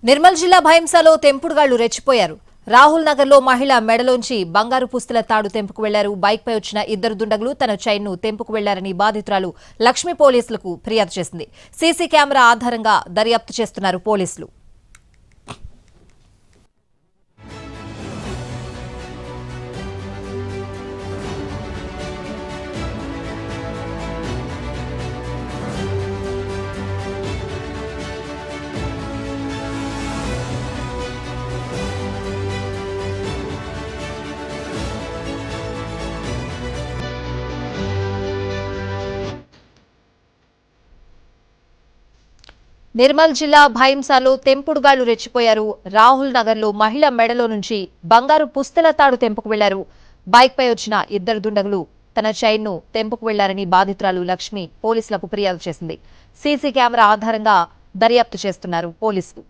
నిర్మల్ జిల్లా భైంసాలో తెంపుడుగాళ్లు రెచ్చిపోయారు. రాహుల్ నగర్ లో మహిళ మెడలోంచి బంగారు పుస్తల తాడు తెంపుకు వెళ్లారు. బైక్ పై వచ్చిన ఇద్దరు దుండగులు తన చైన్ ను తెంపుకు వెళ్లారని బాధితురాలు లక్ష్మి పోలీసులకు ఫిర్యాదు చేసింది. సీసీ కెమెరా ఆధారంగా దర్యాప్తు చేస్తున్నారు పోలీసులు. నిర్మల్ జిల్లా భైంసాలో తెంపుడుగాళ్లు రెచ్చిపోయారు. రాహుల్ నగర్ లో మహిళ మెడలో నుంచి బంగారు పుస్తల తాడు తెంపుకు వెళ్లారు. బైక్ పై వచ్చిన ఇద్దరు దుండగులు తన చైన్ ను తెంపుకు వెళ్లారని బాధితురాలు లక్ష్మి పోలీసులకు ఫిర్యాదు చేసింది. సీసీ కెమెరా ఆధారంగా దర్యాప్తు చేస్తున్నారు పోలీసులు.